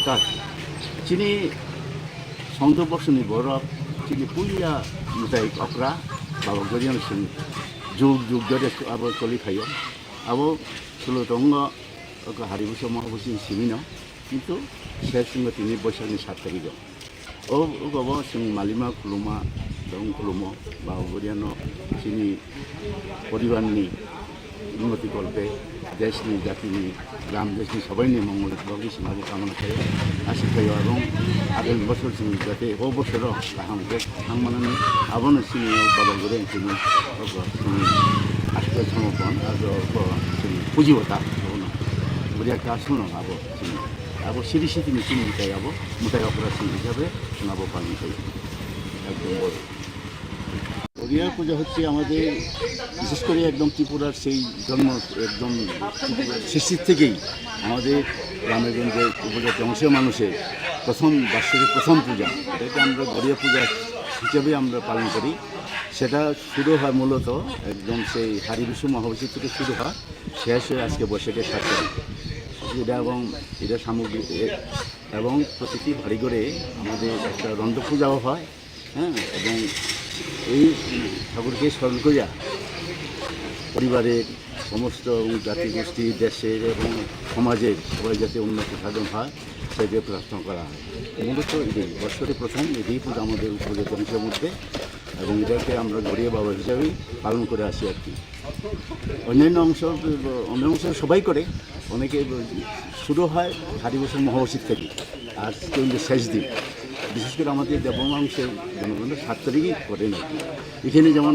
নমস্কার। চিনি সংদর্শনী বরফ চিনি পুলিয়া মুtai okra bawa gorian sing juk jore abo choli khayo abo sulo tongo ko haribuso mahabusi simino কিন্তু শেষ সঙ্গে তিনি বৈশাখী 7 তারিখে ও গব সং মালিমা খুলুমা দং খুলুমো বা গরিয়ানো চিনি পরিবারনি উন্নতি করবে দেশনি জাতিনি গ্রাম দেশনি সবাইনি মঙ্গল বাবু সমাজে কামনা করে আশা খাই এবং আগামী বছর যাতে ও বছরও গাহামকে থাকমানানি আবনো চিনি বাবা গরিয়ান চিনি আজকে সমর্পণ আর চিনি পুঁজিবতা গরিয়াকে আসুন আবো চিনি আবো সিঁড়ি সিঁড়ি চিনি মিটাই আবো মুটাই অপরাধী হিসাবে শোনাবো পালন করি একদম বড় গরিয়া পূজা হচ্ছে আমাদের বিশেষ করে একদম ত্রিপুরার সেই জন্ম একদম সৃষ্টির থেকেই আমাদের গ্রামেগঞ্জের উপজাতি অংশের মানুষের প্রথম বার্ষিক প্রথম পূজা এটাকে আমরা গরিয়া পূজা হিসেবে আমরা পালন করি। সেটা শুরু হয় মূলত একদম সেই হারিবিশু মহাবিশু থেকে শুরু হয়, শেষ হয়ে আজকে বৈশাখের 7 তারিখ। এটা এবং এটা সামগ্রী এবং প্রতিটি বাড়িঘরে আমাদের একটা রন্ধ পূজাও হয়, হ্যাঁ, এবং এই ঠাকুরকে স্মরণ করিয়া পরিবারের সমস্ত জাতিগোষ্ঠী দেশের এবং সমাজের সবাই যাতে উন্নতি সাধন হয় সেটাকে প্রার্থনা করা হয়। মূলত এটাই বছরে প্রথম এটাই পূজা আমাদের উপজাতি অংশের মধ্যে এবং এটাকে আমরা গরিয়া বাবা হিসাবেই পালন করে আসি আর কি। অন্যান্য অংশ সবাই করে, অনেকে শুরু হয় হারিবছর মহাবশীর থেকে আর কিন্তু শেষ দিন বিশেষ করে আমাদের দেবমাংসের জনগণের 7 তারিখই করেন আর কি। এখানে যেমন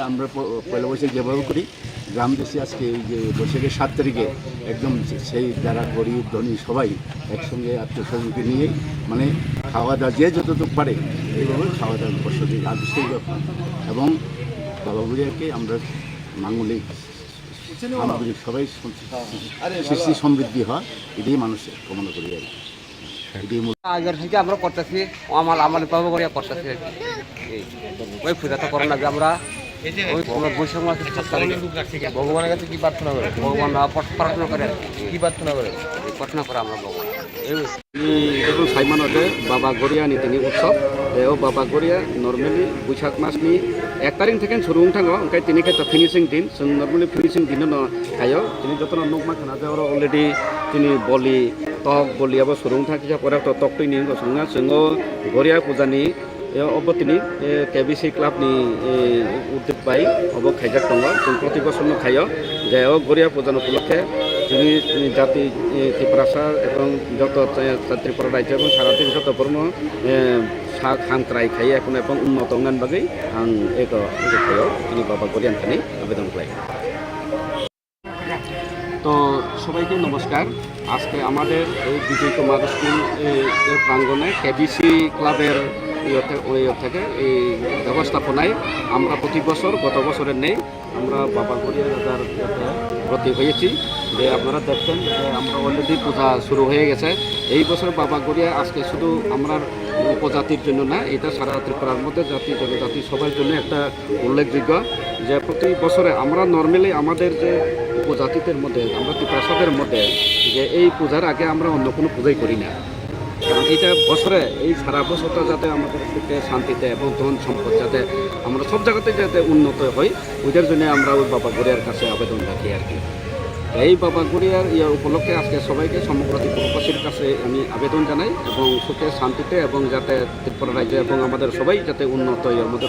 আমরা পয়লা বৈশাখ যেভাবে করি, গ্রাম দেশে আজকে এই যে বৈশাখের 7 তারিখে একদম সেই যারা গরিব ধনী সবাই একসঙ্গে আত্মীয় স্বজনকে নিয়ে মানে খাওয়া দাওয়া যে যতটুকু পারে এইভাবে খাওয়া দাওয়া বছর আবিষ্কার এবং বাবা বুড়িয়াকে আমরা মাঙ্গলিক সামগ্রিক সবাই সৃষ্টি সমৃদ্ধি হয় এটাই মানুষের কামনা করি আর কি। আগের থেকে আমরা করতেছি আমার বাবা করিয়া করতেছি আর কি। ওই পূজাটা করার আগে আমরা বৈশাখ মাসে ভগবানের কাছে কি প্রার্থনা করে? ভগবান প্রার্থনা করে কি প্রার্থনা করে? প্রার্থনা করে আমরা ভগবান দেখুন সাইমানতে বাবা গরিয়া নীতিনি উৎসব ও বাবা গরিয়া নর্মেলি বৈশাখ মাসनि 1 তারিখ থেকে শুরু থাङो ओंखाय तिनि खेता फिनिशिं दिन जों नर्मेली फिनिशिं दिन खायो तिनि जतन नुकमा खाना जावर अलरेडी तिनि बलि तक बलियाबो शुरु थाखिजा परे तो तक तिनि गसंगा जोङो गरिया पूजानि अबतिनि केबिसि क्लाबनि उद्योग बाय अब खाइजाक दङ जों प्रति बছर खायो जे गरिया पूजा उपलक्षे जोंनि जाति त्रिपुरासा এবং যত ত্রিপুরা রাজ্য এবং সারা দেশ যত বর্ণ হামক্রাই খাই এখন এবং উন্নত অঙ্গান বাগै आं एक खायो তিনি বাবা গরিয়ান খানি আবেদন খাই। তো সবাইকে নমস্কার। আজকে আমাদের এই বিজয় কুমার স্কুল এর প্রাঙ্গণে কেবিসি ক্লাবের থেকে এই ব্যবস্থাপনায় আমরা প্রতি বছর গত বছরের নেই আমরা বাবা গরিয়া রাজার ব্রতী হয়েছি। যে আপনারা দেখছেন যে আমরা অলরেডি পূজা শুরু হয়ে গেছে। এই বছর বাবা গরিয়া আজকে শুধু আমরা উপজাতির জন্য না, এটা সারা ত্রিপুরার মধ্যে জাতি জনজাতি সবার জন্য একটা উল্লেখযোগ্য যে প্রতি বছরে আমরা নর্মালি আমাদের যে উপজাতিদের মধ্যে আমরা ত্রিপুরাসাদের মধ্যে যে এই পূজার আগে আমরা অন্য কোনো পূজাই করি না, কারণ এইটা বছরে এই সারা বছরটা যাতে আমাদের সুখে শান্তিতে এবং ধন সম্পদ যাতে আমরা সব জায়গাতে যাতে উন্নত হয় ওইটার জন্য আমরা ওই বাবা গরিয়ার কাছে আবেদন রাখি আর কি। এই বাবা গরিয়ার উপলক্ষে আজকে সবাইকে সমগ্র ত্রিপুরাবাসীর কাছে আমি আবেদন জানাই এবং সুখে শান্তিতে এবং যাতে ত্রিপুরা রাজ্য এবং আমাদের সবাই যাতে উন্নত এর মধ্যে